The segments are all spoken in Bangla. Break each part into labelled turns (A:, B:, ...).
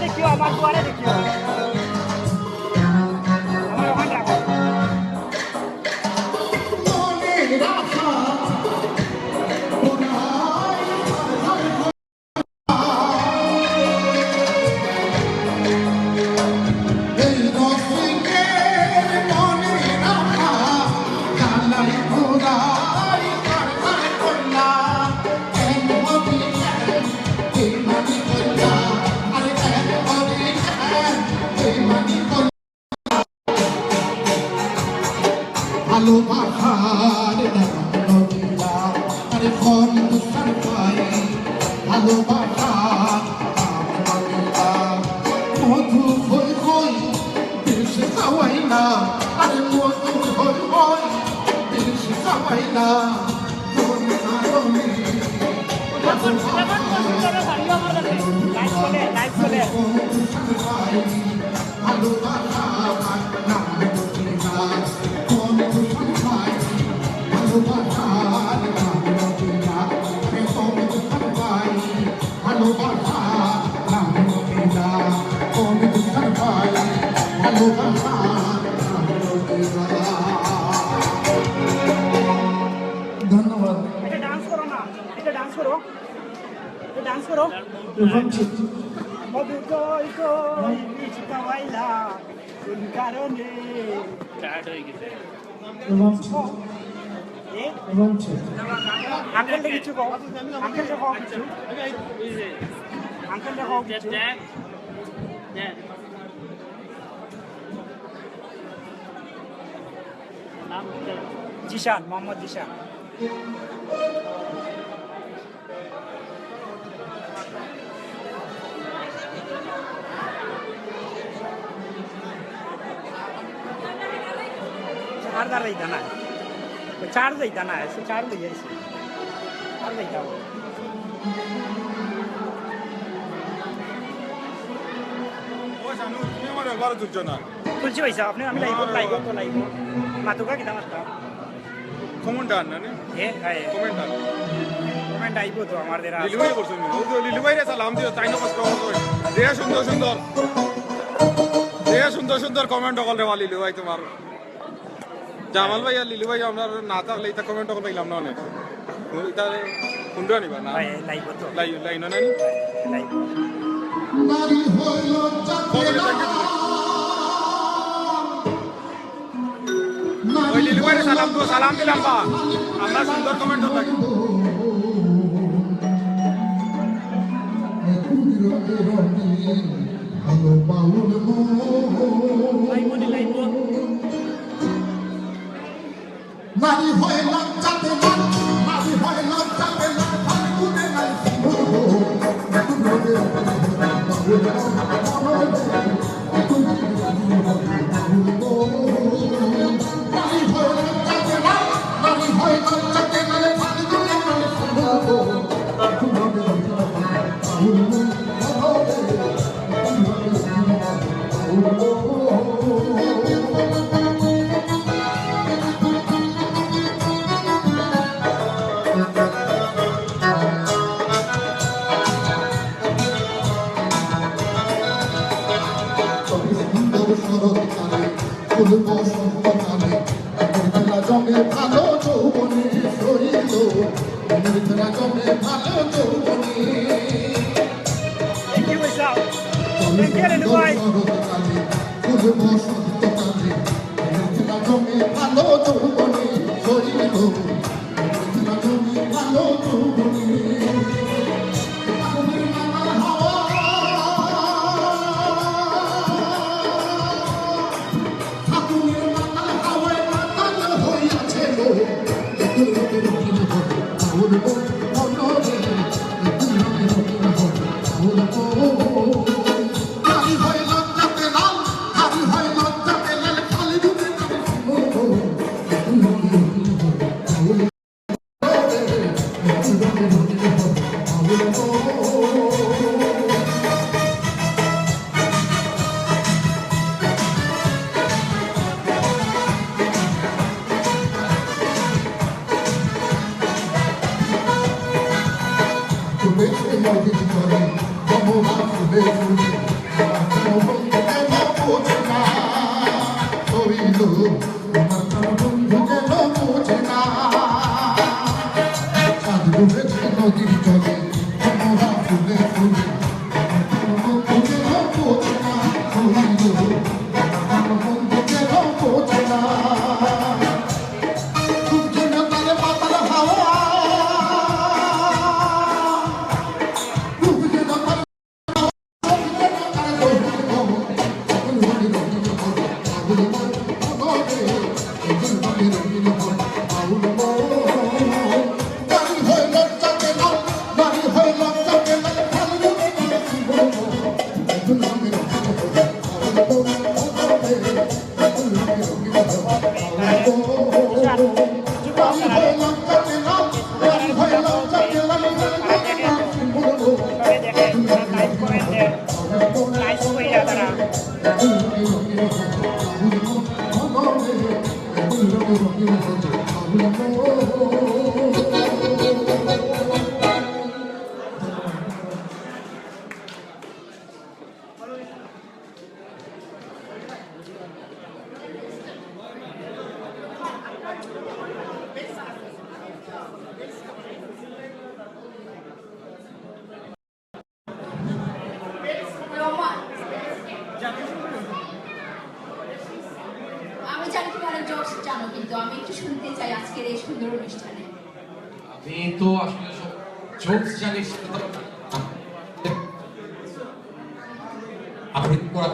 A: দেখিও আমার দুয়ারে দেখিও আমার ওখানে রাখো
B: ভালোবাসার নদীরা আরে ফল তুষার পাই ভালোবাসার নদীরা মধু হই হই বিষ খাওয়াই না আরে মধু হই হই বিষ খাওয়াই না ধন্যবাদ
A: ডান্স করো না এটা ডান্স করো ডান্স করো মধু কই কই বিষ খাওয়াইলা কোন কারণে টায়ার্ড হয়ে গেছে আঙ্কেল কিছু কও আঙ্কেল কও কিছু আঙ্কেল কও কিছু জিশান মোহাম্মদ জিশান चार रही था ना चार रही था ना ऐसे चार रही ऐसे चार रही था तुलसी भाई साहब आपने हमें लाइव तो लाइव मातु का कितना मतलब
C: कमेंट आना ने
A: ये है कमेंट आई तो हमारे देरा
C: लिलु भाई করছেন ও লিলু ভাই রে সালাম দিও তাই না কষ্ট করো দেয়া সুন্দর সুন্দর কমেন্ট করলে वाली লিলু ভাই তোমার জামাল ভাই আর লিলু ভাই আমরা না থাকলে এটা কমেন্ট করতে পাইলাম না অনেক এটা কোনটা নিবা না
A: লাইভ তো
C: লাইভ না
A: লাইভ
B: নারী হইল
C: ওই লিলু ভাই সালাম দিলাম বা আমরা সুন্দর কমেন্ট লাগে
B: ভালো বাউল
A: লাইভ
B: নারী হয়ে লজ্জাতে নারী হয়ে লজ্জাতে ফাল্গুনে নাই জমে ভালো যৌবনে শরীর জমে ভালো যৌবনে জমে ভালো যৌবনে শরীর জমে ভালো যৌবনে Come on,
A: নাইস কইরা তারা
D: আমি জানি তুমি অনেক জোশ জানো, কিন্তু আমি একটু শুনতে চাই আজকের এই সুন্দর অনুষ্ঠানে।
E: আমি তো আসলে সব জোকস জানি সেটা তো আবৃত্তি করা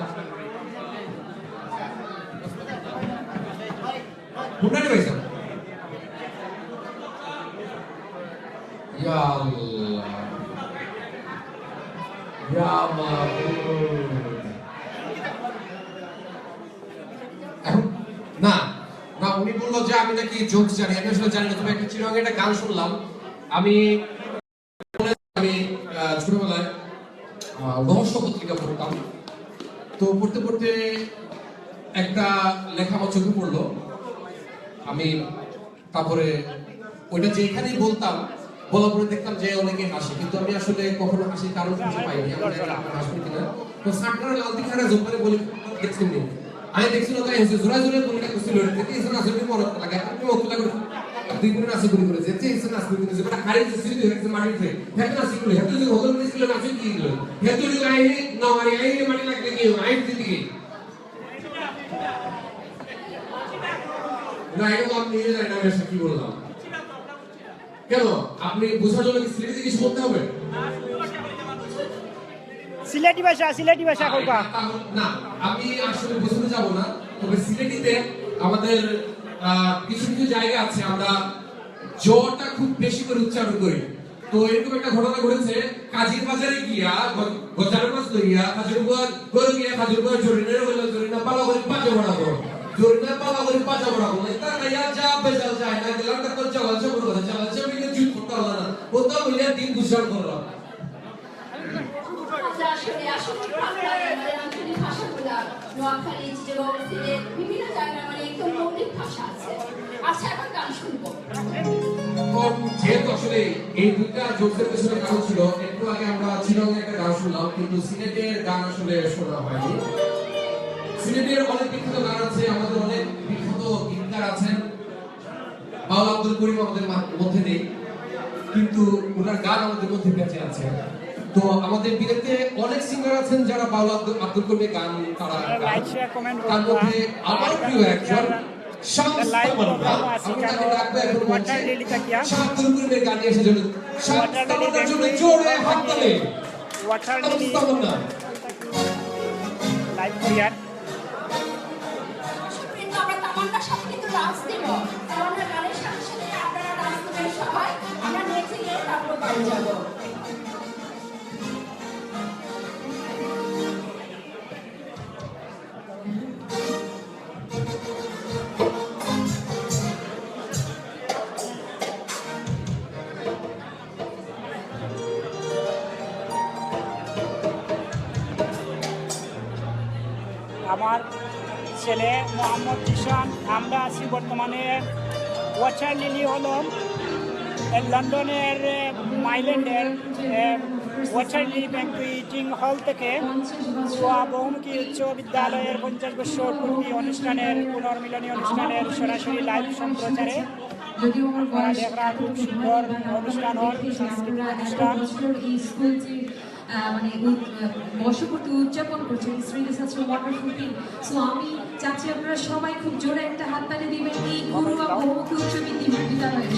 E: বুনানি ভাই স্যার ইয়া আল্লাহ ইয়া মাবুদ না না উনি বললো যে আমি নাকি জোকস জানি, আমি আসলে জানি না। তবে একটা চিরঙ্গে একটা গান শুনলাম। আমি ছোটবেলায় রহস্য পত্রিকা পড়তাম, তো পড়তে পড়তে একটা লেখা আমার চোখে পড়লো। আমি তারপরে ওইটা যেখানেই বলতাম, বলার পরে দেখতাম যে অনেকে হাসে, কিন্তু আমি আসলে কখনো হাসির কারণ খুঁজে পাইনি। হাসবে কিনা তো সাঁটার লাল দিখারা জোপারে বলে দেখছেন নি, আমি দেখছিল তাই হচ্ছে জোড়া জোড়া বলটা করছিল, দেখি এসে আসলে মরত লাগে আপনি মকুলা করে দুই করে নাসি করে করেছে যে এসে নাসি করে করেছে বড় খালি যে সিঁড়ি হচ্ছে মাটিতে হেতু নাসি করে হেতু যে হোটেল নিছিল নাসি কি দিল হেতু যে আইনি না মারি আইনি মাটি লাগবে কি আইন দিদি না এটা তো আপনি নিজে জানেন আমি আসলে কি বললাম। কেন আপনি বোঝার জন্য কি সিলেটি কিছু বলতে হবে?
A: সিলেটি ভাষা কইবা
E: না, আমি আসলে বোঝাতে যাব না। তবে সিলেটিতে আমাদের কিছু কিছু জায়গা আছে আমরা জটা খুব বেশি করে উচ্চারণ করি। তো এরকম একটা ঘটনা ঘটেছে, কাজীর বাজারে গিয়া গজারের মাছ লইয়া কাজীর গরু গিয়া কাজীর বাজার জরিনের হইল জরিনা পালা করে পাঁচা বড়া করো জরিনা পালা করে পাঁচা বড়া করো তা কাইয়া যা বেজাল যায় না গেলাম তা তো চালাচ্ছে বড় কথা চালাচ্ছে মিলে জুট করতে হলো না ও তো বলিয়া দিন গুজার করলাম।
D: নোয়াখালী, চিটাগং, সিলেট বিভিন্ন জায়গায় মানে একদম মৌলিক ভাষা আছে। আচ্ছা, এখন গান শুনবো।
E: যেহেতু আসলে এই দুইটা জোকসের পেছনে কারণ ছিল, একটু আগে আমরা চিরঙ্গে একটা গান শুনলাম, কিন্তু সিলেটের গান আসলে শোনা হয়নি। সিলেটের অনেক বিখ্যাত গান আছে, আমাদের অনেক বিখ্যাত গীতকার আছেন। বাউল আব্দুল করিম আমাদের মধ্যে নেই, কিন্তু ওনার গান আমাদের মধ্যে বেঁচে আছে। তো আমাদের বিলেতে অনেক সিঙ্গার আছেন যারা বাউল আব্দুল করিমের গান তারা
A: লাইক শেয়ার কমেন্ট
E: তার মধ্যে আমার প্রিয় একজন
A: water lily Takiya water lily live clear
D: কিন্তু আমরা তামান্নার সাথে কিন্তু ডান্স দেব। তামান্নার গানের সাথে সাথে আপনারা ডান্স করবেন সবাই। আমরা নেচে গিয়ে তারপর বাড়ি যাব।
A: আমার ছেলে মোহাম্মদ জিশান, আমরা আছি বর্তমানে ওয়াটার লিলি হলো লন্ডনের মাইল্যান্ডের ওয়াটার লিলি ব্যাংকুয়েটিং হল থেকে বহুমুখী উচ্চ বিদ্যালয়ের 50 বছর পূর্তি অনুষ্ঠানের পুনর্মিলনী অনুষ্ঠানের সরাসরি লাইভ সম্প্রচারে আপনারা দেখলাম খুব সুন্দর অনুষ্ঠান হল, সাংস্কৃতিক অনুষ্ঠান।
F: মানে বর্ষপূর্তি উদযাপন করছে শ্রীনিসাস্ত্র ওয়াটারফুল টিম। সো আমি চাচ্ছি আপনারা সবাই খুব জোরে একটা হাততালি দিবেন এই ঘরোয়া বহুমুখী উচ্চ বিদ্যালয়ের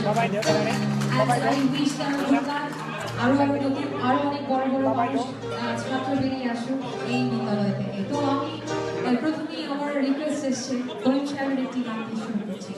F: আরো অনেক বড় বড় মানুষ ছাত্র বেরিয়ে আসুক এই বিদ্যালয় থেকে। তো আমি প্রথমেই আমার রিকোয়েস্ট এসছে করিম সাহেবের একটি গান শুরু করছি।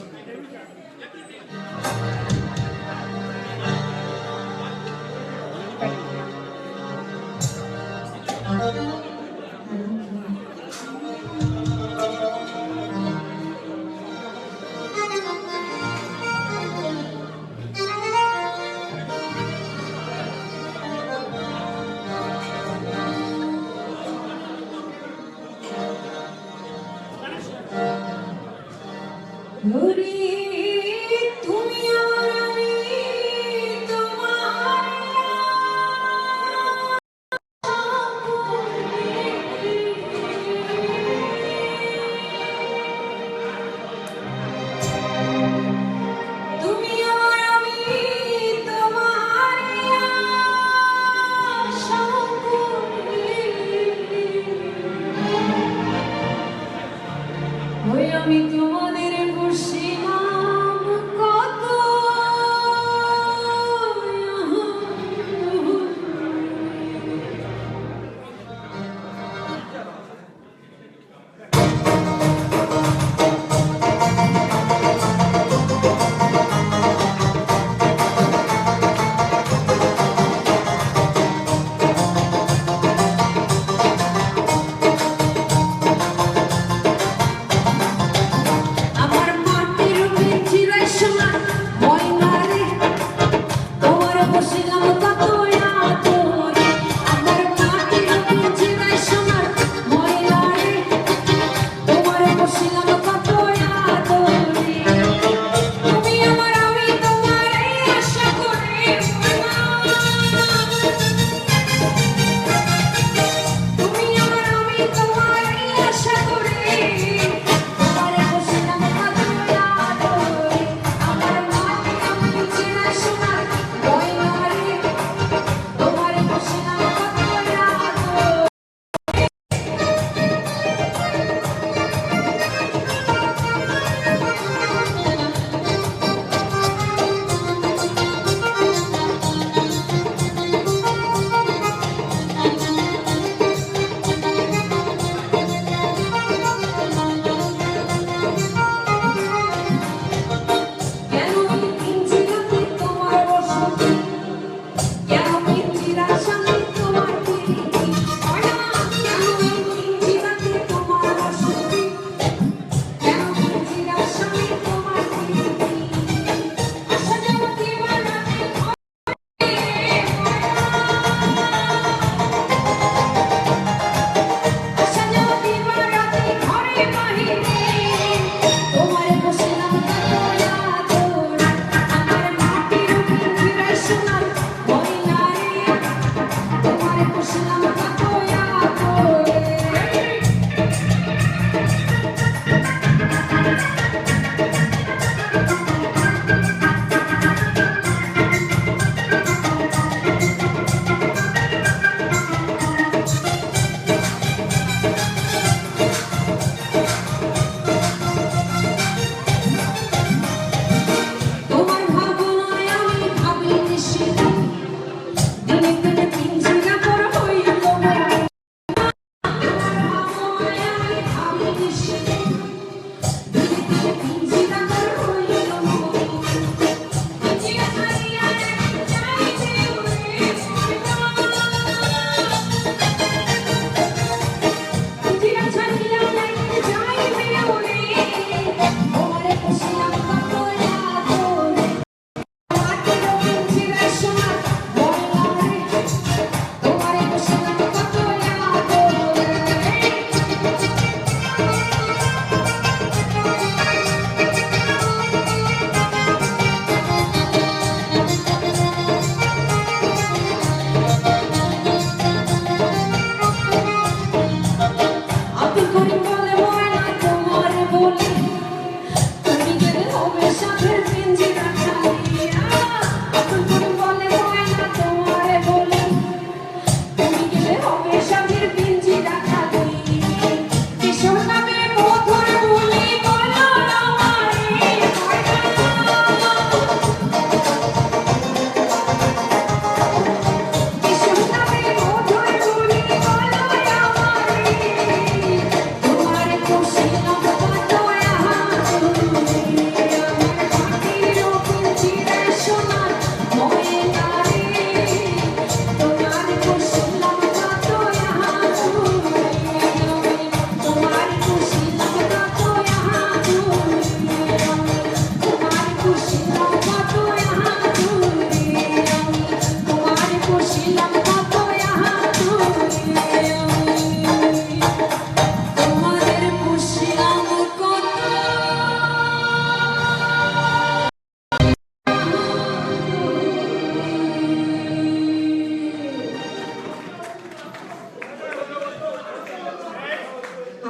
F: ওরে তুমি আমার আমি তোমার তুমি আমার আমি তোমার আশা করি। ওই আমি তোমাদের পশ্চিমাম কত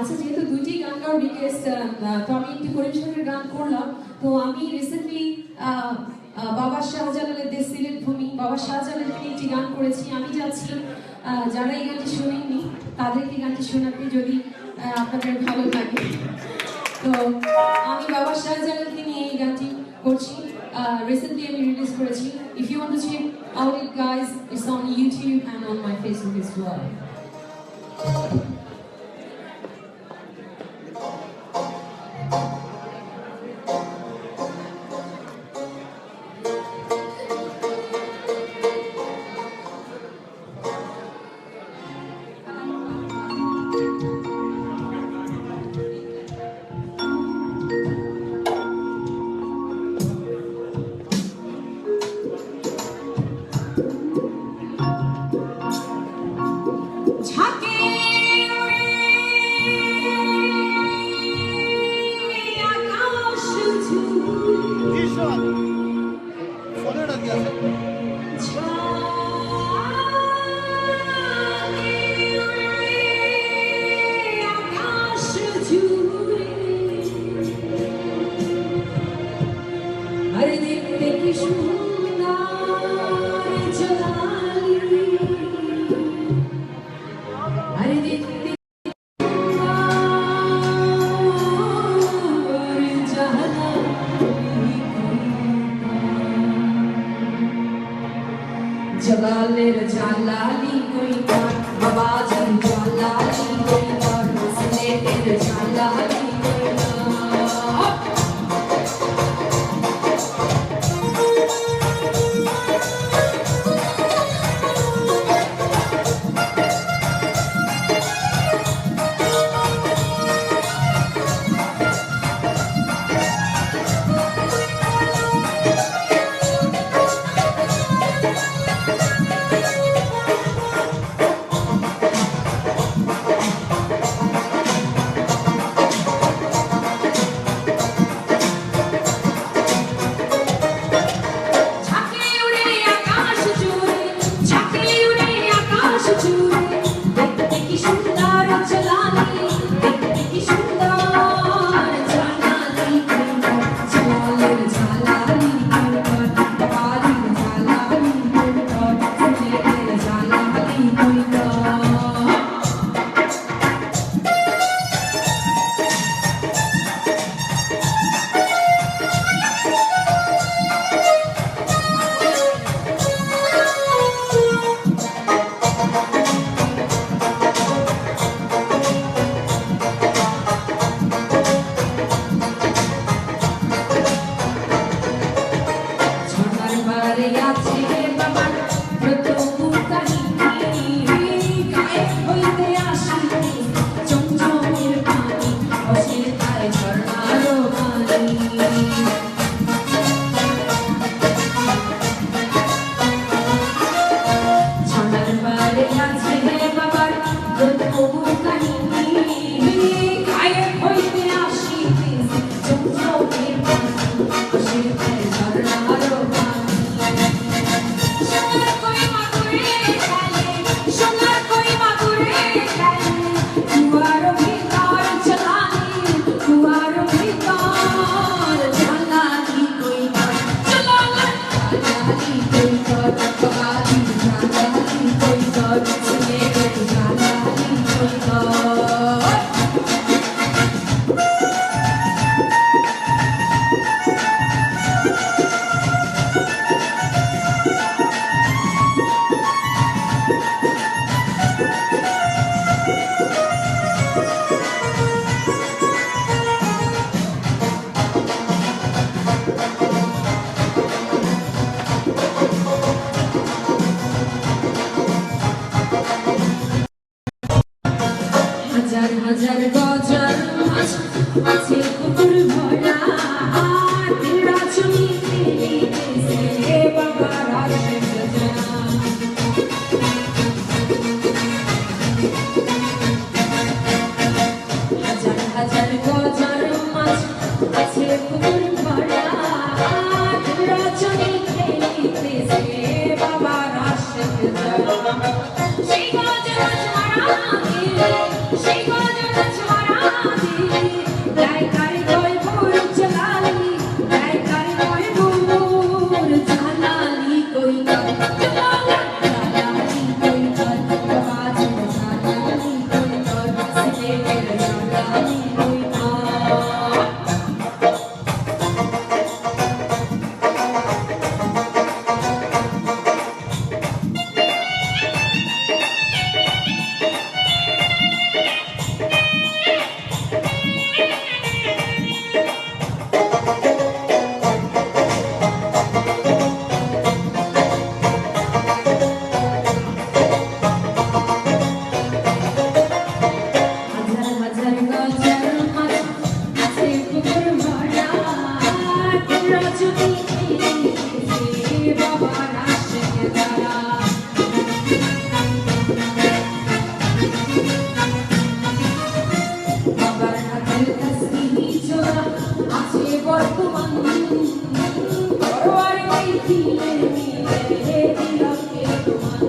F: আচ্ছা, যেহেতু দুইটি গান গাওয়ার রিকোয়েস্ট, তো আমি একটি করিম সাহেবের গান করলাম। তো আমি রিসেন্টলি বাবা শাহজালালের দেশ সিলেট ভূমি, বাবা শাহজালালের একটি গান করেছি। আমি চাচ্ছি যারা এই গানটি শোনেননি তাদেরকে গানটি শোনাতে, যদি আপনাদের ভালো লাগে। তো আমি বাবা শাহজালালকে নিয়ে এই গানটি করছি, রিসেন্টলি আমি রিলিজ করেছি। If you want to check out it guys, it's on YouTube and on my Facebook as well. ঝাঁকে উড়ে আকাশ জুড়ে, ঝাঁকে উড়ে আকাশ জুড়ে, আরে দেখতে কি সুন্দর জালালি, আরে দেখতে जलालेर जालाली कोई कर, बाबाजन जालाली कोई कर, सिलेटेर जालाली कोई कर। ঝাঁকে উড়ে আকাশ জুড়ে, ঝাঁকে উড়ে আকাশ জুড়ে, দেখতে কি সুন্দর জালালি, দেখতে কি সুন্দর জালালি কোই কর, জালালের জালালি কোই কর, বাবালির জালালি কোই কর, সিলেটের জালালি কোই কর। ঝর্ণার পারে আছে বাবার প্রথম কাহিনী, গায়ে হইতে আসিতে চমচমের পানি, বসে তাই ঝর্ণার পানি। ঝর্ণার পারে আছে বাবার প্রথম কাহিনী, গায়ে হইতে আসিতে চমচমের পানি, বসে তাই ঝর্ণার পানি। সোনার কই মাগুরে খেলে, সোনার কই মাগুরে খেলে, কুয়ার ভিতর জালালি, কুয়ার ভিতর জালালি কই কর, জালালের জালালি কই কর, বাবালির জালালি কই কর, সিলেটের জালালি কই কর। হাজার হাজার গজার মাছ আছে পুকুর ভরা, তেরা চুনি খেলিতেছে বাবার আশেক জানা। হাজার হাজার গজার মাছ আছে পুকুর ভরা, তেরা চুনি খেলিতেছে বাবার আশেক জানা। সেই গজ মাছ মারা গেলে, সেই গজ মাছ মারা বাবার হাতের তসবিহ জোড়া আছে বর্তমান পরোয়ারে ওই দিলের মিলে দিলকে তোমার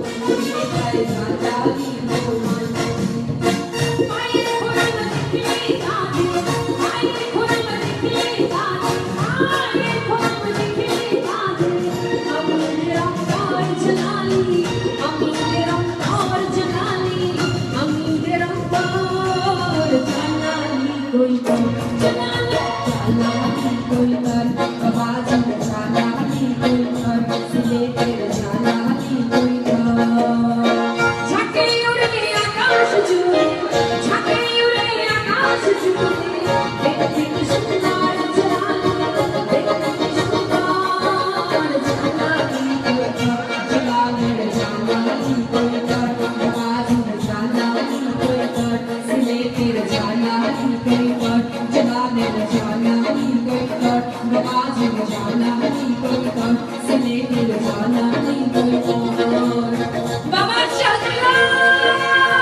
F: এটাই জালালি তোমার মায়ের খোরম দেখলে কাঁদে মায়ের খোরম দেখলে কাঁদে মায়ের খোরম দেখলে কাঁদে আমির অন্তর জালালি আমির অন্তর জালালি আমির অন্তর জালালি कोई कर जलाली जलाली कोई कर आवाज़ में जलाली कोई कर सिले तेरे जलाली कोई कर झाके उड़े आकाश जुए झाके उड़े आकाश जुए देखते कि सुंदर जलाली देखते कि सुंदर जलाली कोई कर जलाली जलाली कोई कर आवाज़ में जलाली कोई कर सिले तेरे जलाली कोई कर जलाली जलाली कोई कर आवाज़ में जलाली कोई कर सिले तेरे जलाली कोई कर बाबा जलाली कोई कर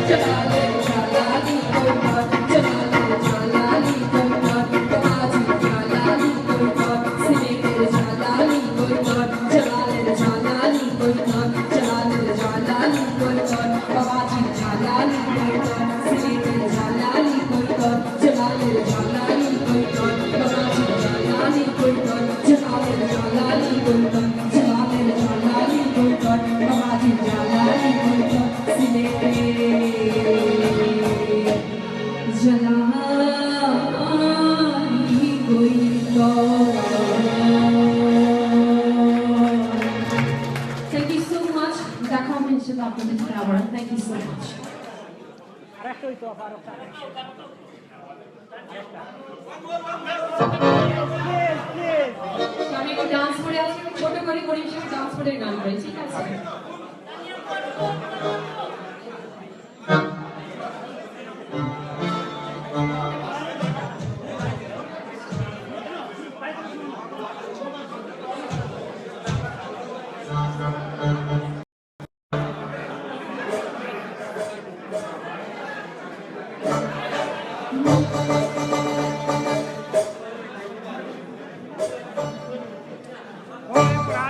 F: जलाली जलाली कोई कर जलाली जलाली कोई कर आवाज़ में जलाली कोई कर सिले तेरे जलाली कोई कर जलाली जलाली कोई कर जलाली जलाली कोई कर आवाज़ में जलाली कोई कर सिले तेरे जलाली कोई कर जलाली जलाली कोई कर आवाज़ में जलाली कोई कर जलाली जलाली कोई कर जलाली जलाली कोई कर आवाज़ में जलाली कोई कर सिले जलाली कोई कर Thank you so much. দেখা হবে ইনশাআল্লাহ আপনাদের সাথে আবার। Thank you so much.
A: আরেকটা হইতো আরেকটা
F: তো আমি একটু ডান্স করে আছি ছোট করে পরিবেশে ডান্স করে গান গাই ঠিক আছে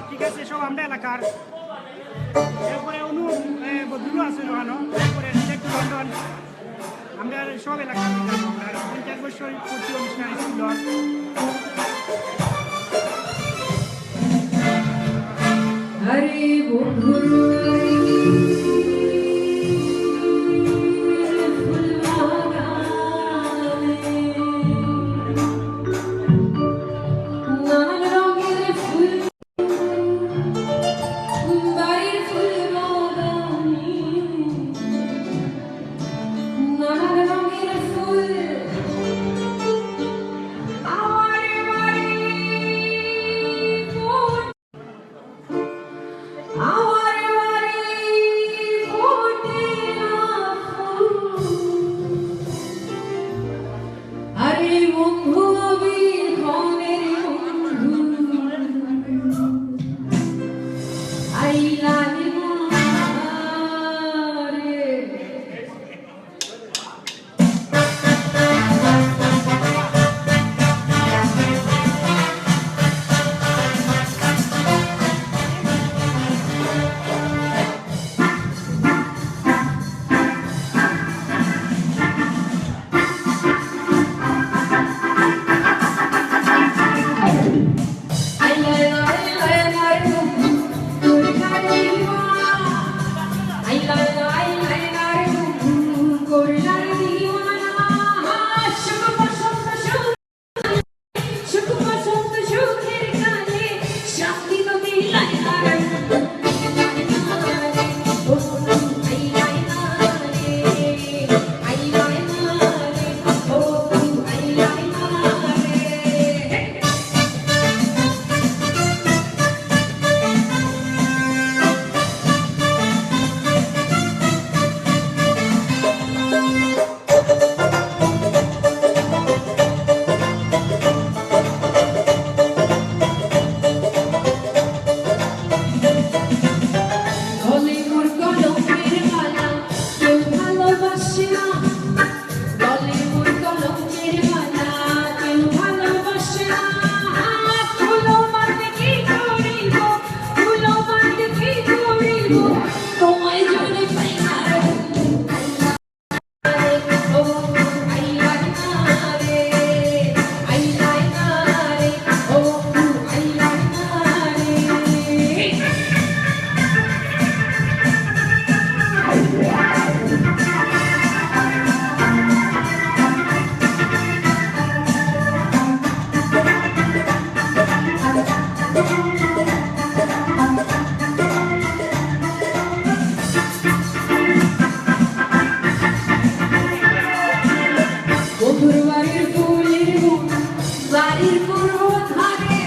A: ঠিক আছে সব আমরা এলাকার এরপরে অনু বদলু আছে ওখানে এরপরে একটু লন্ডন আমরা সব এলাকার 50 বছর পূর্তি অনুষ্ঠান ছিল
F: আরে বন্ধুর নানান রঙের ফুল বাড়ির ফুল বাগানে নানান রঙের ফুল আমার বাড়ি ফুল আমার বাড়ি তোমায় যদি পাই না ও আইলা রে আইলা রে ও আইলা রে মধুর বাড়ির ফুলের মন বাড়ির পূর্ব ধারে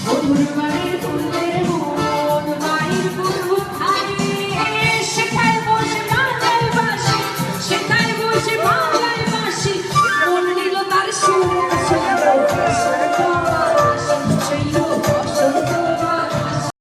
F: মধুর বাড়ির ফুলের মন বাড়ির পূর্ব ধারে সেখানে বসে বাংলায় বাসি সেখানে বসে বাংলায় বাসি মন নিল তার সুর সেই বসন্ত বাতাসে সেই বসন্ত বাতাসে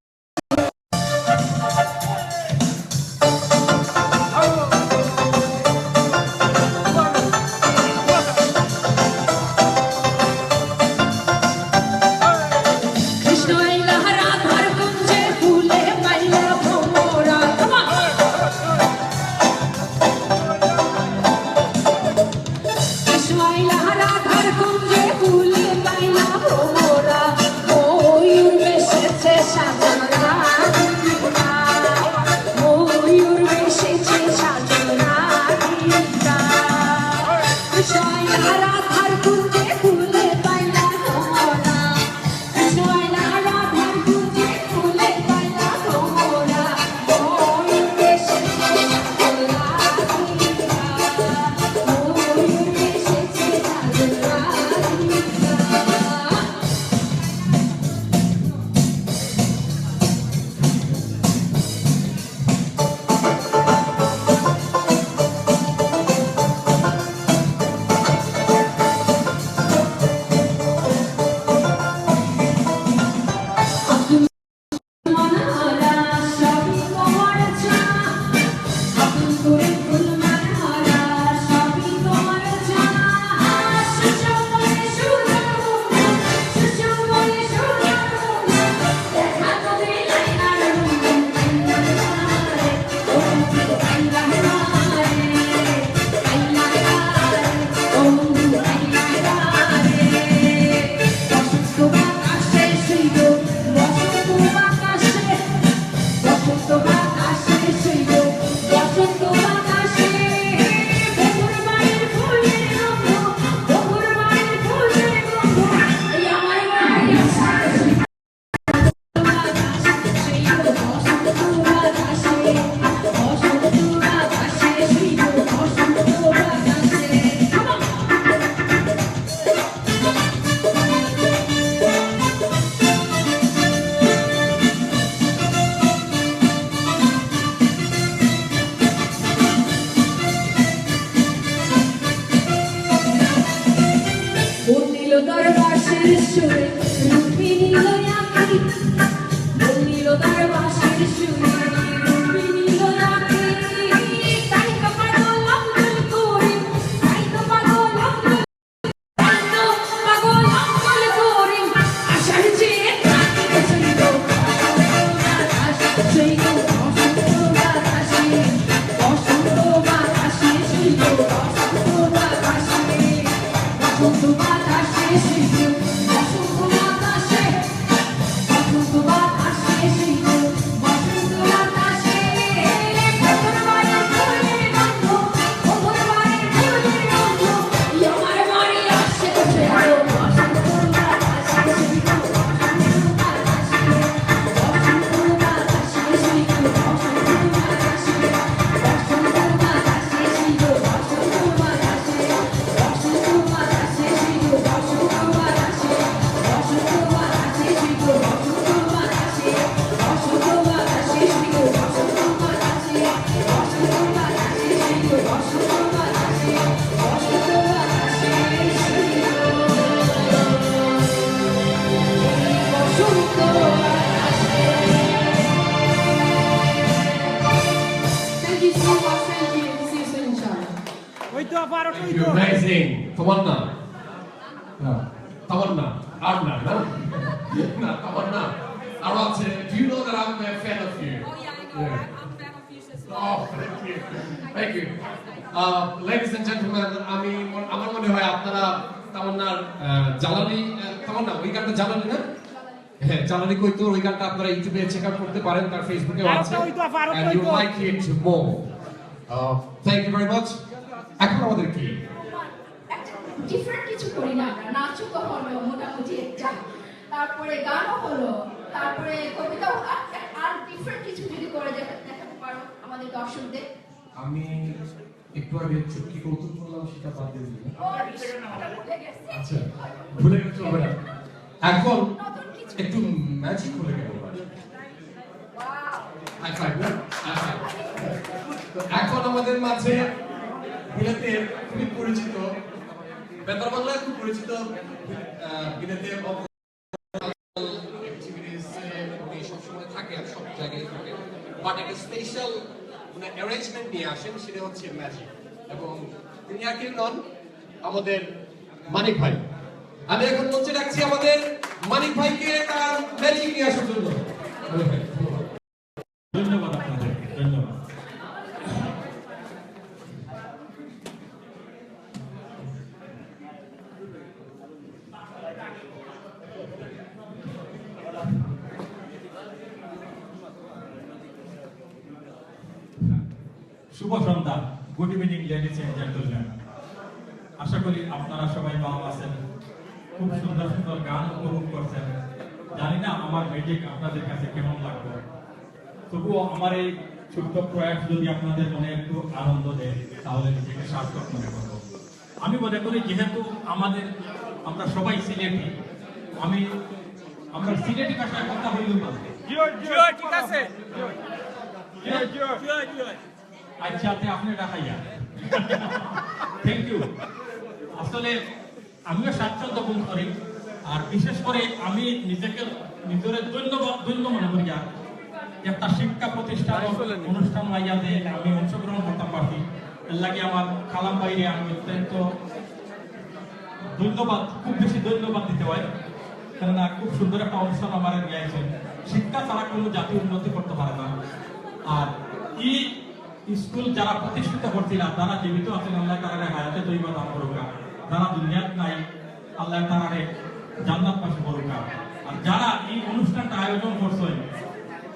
F: কৃষ্ণ আইলা রাধার কুঞ্জে ফুলে পাইলা ভ্রমরা কৃষ্ণ আইলা রাধার কুঞ্জে ফুলে পাইলা ভ্রমরা ময়ূর বেশেছে সাজনা গীতা ময়ূর বেশেছে সাজনা গীতা কৃষ্ণ আইলা রাধার কুঞ্জে ফুলে পাইলা ভ্রমরা কৃষ্ণ আইলা রাধার কুঞ্জে ফুলে পাইলা ভ্রমরা ময়ূর বেশেছে সাজনা গীতা ময়ূর বেশেছে সাজনা গীতা মনহারা সবই তোমার চা আপন করে ফুল মনহারা সবই তোমার চা সুচমনে সুজনমনে সুচমনে সুজনমনে দেখা তো দিলাই না রে ও আইলা রে আইলা রে ও আইলা রে বসন্ত বাতাসে শুইব বসন্ত বাতাসে বসন্ত বাতাসে শুইব বসন্ত বাতাসে বকুর বাড়ির ফুলের গন্ধ বকুর বাড়ির ফুলের গন্ধ এই আমার বাড়ি আসে শুইব বসন্ত বাতাসে বসন্ত বাতাসে শুইব বসন্ত বাতাসে বন্দিল দরবাসের সুরে রূপী নীল আঁকি বন্দিল দরবাসের সুরে রূপী নীল আঁকি তাই তো পাগল অঙ্গল করি তাই তো পাগল অঙ্গল তাই তো পাগল অঙ্গল করি আশার চেয়ে থাকিতে চলিল চলিল বসন্ত বাতাসে বসন্ত বাতাসে চলিল বসন্ত বাতাসে বসন্ত বাতাসে শুইব বসন্ত বাতাসে বসন্ত বাতাসে শুইব বসন্ত বাতাসে বকুর বাড়ির ফুলের গন্ধ বকুর বাড়ির ফুলের গন্ধ আমার বাড়ি আসে শুইব বসন্ত বাতাসে শুইব বসন্ত বাতাসে বসন্ত বাতাসে শুইব বসন্ত বাতাসে বসন্ত বাতাসে শুইব বসন্ত বাতাসে বসন্ত বাতাসে শুইব বসন্ত বাতাসে বসন্ত বাতাসে শুইব বসন্ত বাতাসে বসন্ত বাতাসে শুইব বসন্ত বাতাসে বসন্ত বাতাসে শুইব বসন্ত বাতাসে বসন্ত বাতাসে শুইব বসন্ত বাতাসে Thank you so much. Thank you. See you soon, inshallah.
A: ওই তো আবার ওই তো
E: You're amazing. Tamanna. Tamanna. Arna, no? No, Tamanna. Arate, do you know that I'm a fan of you?
F: Oh yeah, I know.
E: Yeah. Thank you ladies and gentleman, আমার মনে হয় আপনারা তামান্নার জালালি তামান্না ওই গানটা জালালি না? হ্যাঁ, জালালি কইতো ওই গানটা আপনারা ইউটিউবে চেক আউট করতে পারেন, তার ফেসবুকেও আছে। And you like it more. Thank you very much. এখন আমাদের কি
D: ডিফারেন্ট কিছু করি না আমরা, নাচও তো হলো মোটামুটি একটা, তারপরে গানও হলো, তারপরে কবিতাও, আর ডিফারেন্ট কিছু যদি করে দেখাতে পারো আমাদের দর্শকদের।
E: আমি একটু আগে চুটকি কৌতুক করলাম, সেটা বাদ দিয়ে দিলাম। আচ্ছা, ভুলে গেছো না। এখন একটু ম্যাজিক হয়ে গেল। এখন আমাদের মাঝে বিলেতে খুবই পরিচিত, বেতার বাংলায় খুব পরিচিত বিলেতে উনি সবসময় থাকে আর সব জায়গায় থাকে, বাট একটা স্পেশাল অ্যারেঞ্জমেন্ট নিয়ে আসেন, সেটা হচ্ছে ম্যাজিক। এবং তিনি আর কেউ নন, আমাদের মানিক ভাই। আমি এখন মঞ্চে ডাকছি আমাদের মানিক ভাইকে তার ম্যাজিক নিয়ে আসার জন্য।
G: ধন্যবাদ আপনাদের, ধন্যবাদ। শুভ সন্ধ্যা, good evening ladies and gentleman. আশা করি আপনারা সবাই ভালো আছেন, খুব সুন্দর সুন্দর গান উপভোগ করছেন। জানি না আমার ম্যাজিক আপনাদের কাছে কেমন লাগবে, তবুও আমার এই ছোট্ট প্রয়াস যদি আপনাদের মনে একটু আনন্দ দেয় তাহলে নিজেকে সার্থক মনে করব। আমি মনে করি যেহেতু আমরা সবাই সিলেটি, আমরা সিলেটি ভাষায় কথা বললেও পারবো।
C: ঠিক আছে।
G: আচ্ছা, আপনি রাখাইয়া থ্যাংক ইউ। আসলে আমিও স্বাচ্ছন্দ্য বোধ করি, আর বিশেষ করে আমি নিজের ধন্য মনে করি। আর একটা শিক্ষা প্রতিষ্ঠান অনুষ্ঠান লাইয়াতে আমি অংশগ্রহণ করতে পারছি, এর লাগে আমার খালাম বাইরে আমি অত্যন্ত ধন্যবাদ, খুব বেশি ধন্যবাদ দিতে হয়, কেননা খুব সুন্দর একটা অনুষ্ঠান আমার নিয়েছেন। শিক্ষা ছাড়া কোনো জাতি উন্নতি করতে পারে না। আর এই স্কুল যারা প্রতিষ্ঠিত করছিল, তারা জীবিত আছেন, আল্লাহ তাআলা হায়াতে তৈবা দান করুক। যারা দুনিয়াত নাই, আল্লাহ তাআলা জান্নাত পাশে করুক। আর যারা এই অনুষ্ঠানটা আয়োজন করছেন,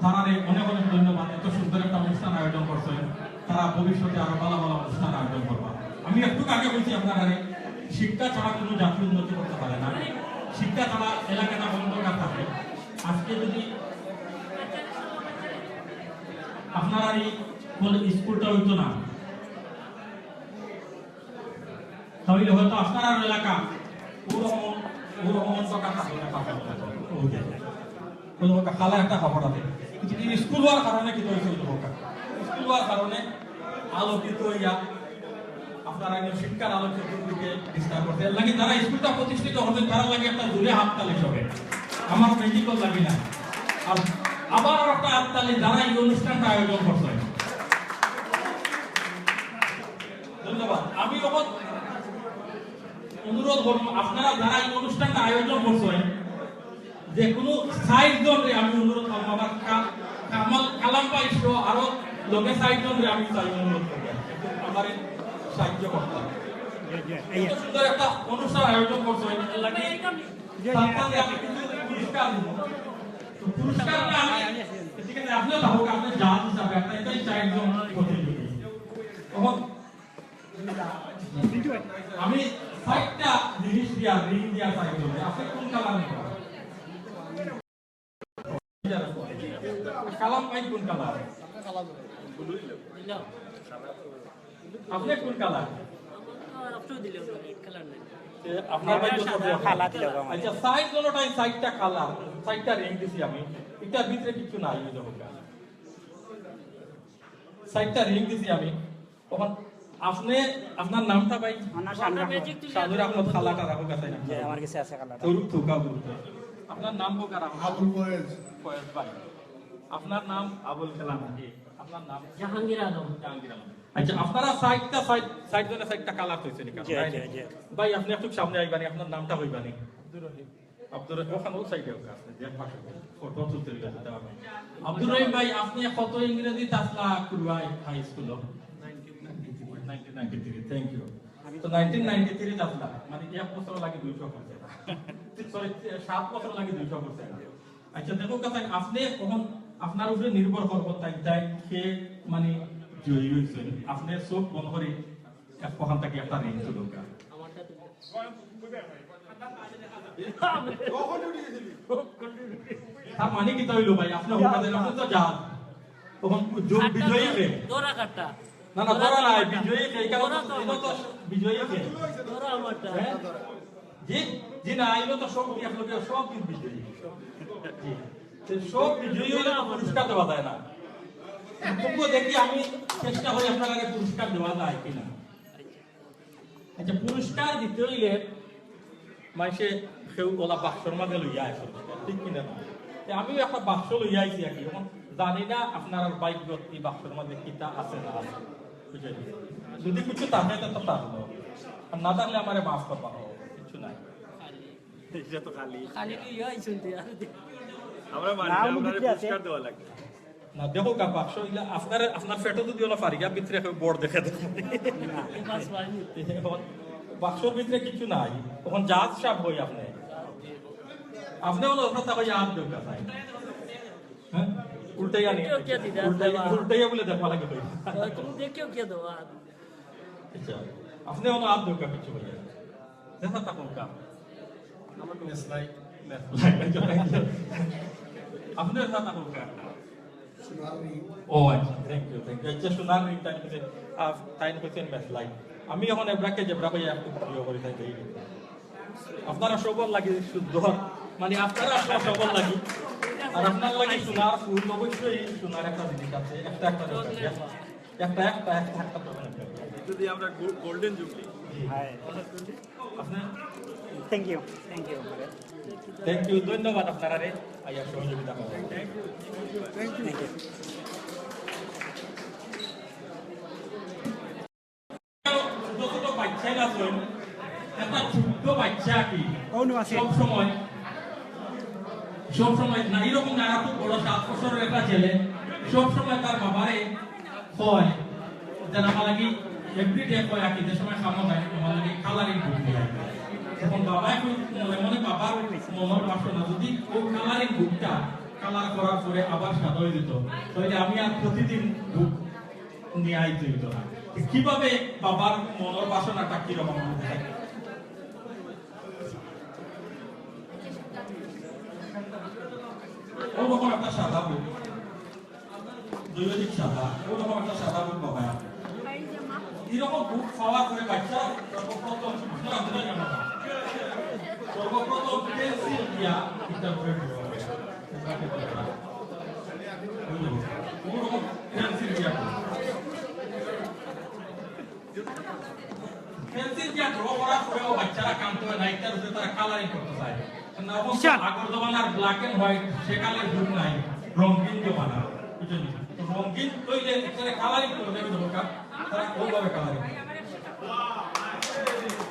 G: তারা অনেক অনেক ধন্যবাদ। এত সুন্দর একটা অনুষ্ঠান আয়োজন করছেন, তারা ভবিষ্যতে আরো ভালো ভালো অনুষ্ঠান আয়োজন করবা। আমি একটু আগে বলছি আপনারা, শিক্ষা ছাড়া কোনো জাতি উন্নতি করতে পারে না। শিক্ষা ছাড়া এলাকাটা অন্ধকার থাকে। আজকে যদি আপনারা এই স্কুলটা হইতো না, তাহলে হয়তো আপনার এলাকা খালা একটা খবর আছে। স্কুল হওয়ার কারণে কি হয়েছে, স্কুল হওয়ার কারণে আলোকিত হইয়া আপনারা শিক্ষার আলোকিত দিকে বিস্তার করতে লাগে। যারা স্কুলটা প্রতিষ্ঠিত হতেন তারা লাগে একটা দূরে হাততালি সবে, আমার মেডিকেল লাগে না। আর আবার একটা হাততালি যারা এই অনুষ্ঠানটা আয়োজন করছেন, ধন্যবাদ। আমি তখন অনুরোধ করব, আপনারা যারা এই অনুষ্ঠানটা আয়োজন করছেন, যে কোনো সাইড জনরে আমি অনুরোধ করবো, আমার কালাম পাইছ আরো লোকে সাইড জনরে আমি চাই অনুরোধ করবো, আমার সাহায্য করতে হবে। সুন্দর একটা অনুষ্ঠান আয়োজন করছেন, পুরস্কার আপনি থাকুক, আপনি জাজ হিসাবে একটা এটাই চারজন প্রতিযোগী। আমি সাইটটা জিনিস দিয়া রিং দিয়া সাইড করবে, আপনি কোন কালার নেবেন? কালাম পাই কোন কালার? আপনি কোন কালার? আপনার ভাই
A: খালা দিল।
G: আচ্ছা, সাইড কোনটাই সাইডটা কালার, সাইডটা রিং দিছি আমি, এটার ভিতরে কিছু নাই, সাইডটা রিং দিছি আমি। তখন আপনি আপনার নামটা ভাই? সাধুর আহমদ খালাটা রাখো কাছে না,
A: আমার কাছে আছে খালাটা।
G: আপনার নাম হোক আর
B: আবুল ফয়েজ
G: ভাই। আপনার নাম আবুল কালাম, আপনার নাম
H: জাহাঙ্গীর আলম।
G: আচ্ছা, আপনারা সাইডটা কালার হইছে নি ভাই? আপনি একটু সামনে আইবানি, আপনার নামটা হইবানি? আব্দুর রহিম। ওখানে ওই সাইডে আছে, যে পাশে ফটো তুলতে গেছে আব্দুর রহিম ভাই। আপনি কত ইংরেজি তাসলা কুরবাই হাই স্কুল? 1993 থ্যাংক ইউ তো 1993 আসলা মানে 1 বছর লাগে 200% সরি 7 বছর লাগে 200%। আচ্ছা দেখো কথা আপনি কখন আপনার উপরে নির্ভর করব তাই তাই কে মানে জয়ী হয়েছে আপনি সব বন্ধ করে এক কখন থেকে একটা ঋণ দরকার তার মানে কি তাইলো ভাই আপনি আপনি তো যান তখন যোগ বিজয়ী কে
H: দোরা কাটা
G: না না ধরা নাই বিজয়ী কে কারণ তো বিজয়ী কে
H: দোরা আমারটা
G: জি জি না আইলো তো সব কি আপনাকে সব দিন বিজয়ী জি তো সব বিজয়ী হলে পুরস্কার দেওয়া যায় না তবুও দেখি আমি চেষ্টা করি আপনার আগে পুরস্কার দেওয়া যায় কিনা। আচ্ছা পুরস্কার দিতে হইলে মাইসে কেউ ওলা বাক্সর মাঝে লইয়া আসে ঠিক কিনা না আমিও একটা বাক্স লইয়া আইছি আর কি এখন জানি না আপনার বাইক এই বাক্সর মাঝে কিতা আছে না আছে বুঝলেন যদি কিছু থাকে তো থাকলো আর না থাকলে আমার মাফ করবা কিছু নাই
H: খালি ইয়া শুনতে আর
G: না দেখো কা বাক্স ইলা আপনার আপনার পেটে যদি ওলা ফারিগা ভিতরে বড় দেখে দেখো
H: পাঁচ পানি
G: বাক্সর ভিতরে কিছু নাই তখন জাহাজ সাপ হই আপনি আপনি হলো আপনার তাকে হাত দেওয়া চাই হ্যাঁ উল্টাইয়া নিয়ে উল্টাইয়া বলে দেখা লাগে হই
H: তুমি দেখিও কে দাও
G: আচ্ছা আপনি হলো হাত দেওয়া কিছু হই দেখা তখন কা আমার মেসলাই আপনি দেখা তখন কা ও আচ্ছা থ্যাংক ইউ আচ্ছা সোনার রিং টাইম হইছেন মেসলাই আমি এখন এব্রাকে জেব্রা ভাই একটু ভিডিও করি তাই দেই আপনারা সবল লাগি শুদ্ধ মানে আপনারা সবল লাগি আর আপনার লাগি সোনার ফুল অবশ্যই সোনার একটা জিনিস আছে একটা যদি আমরা গোল্ডেন জুবলি
A: হ্যাঁ
G: আপনি
A: থ্যাংক ইউ
G: ধন্যবাদ আপনারা রে আইয়া সহযোগিতা করেন
A: থ্যাংক ইউ
G: ছোট বাচ্চা আছেন একটা ছোট্ট বাচ্চা কি
A: অনু আছে
G: সব সময় না এরকম না খুব বড় 7 বছরের একটা ছেলে সব সময় তার বাবারে হয় যেন আমার লাগি এভরিডে কয় আর কি যে সময় খামো নাই আমার লাগি কালারিং বুক দিয়ে তখন বাবা একটু মনে মনে বাবার মনের বাসনা যদি ও কালারিং বুকটা কালার করার পরে আবার সাদা হয়ে যেত তাহলে আমি আর প্রতিদিন বুক নিয়ে আইতে হইতো না কিভাবে বাবার মনের বাসনাটা কিরকম হতে থাকে ওরকম একটা সাদা বুক দৈনিক সাদা ওরকম একটা সাদা বুক বাবা এরকম বুক পাওয়ার পরে বাচ্চা সর্বপ্রথম পেন্সিল দিয়া এটা ওরকম পেন্সিল দিয়া পেন্সিল দিয়া ড্র করার পরেও বাচ্চারা কানতে হয় না এটার উপরে তারা কালারিং করতে চায় আগর জমানার ব্ল্যাক এন্ড হোয়াইট সেকালের যুগ নাই রঙিন জমানা বুঝলেন রঙিন তৈরি কালারিং করে দেবে দরকার তারা ওইভাবে কালারিং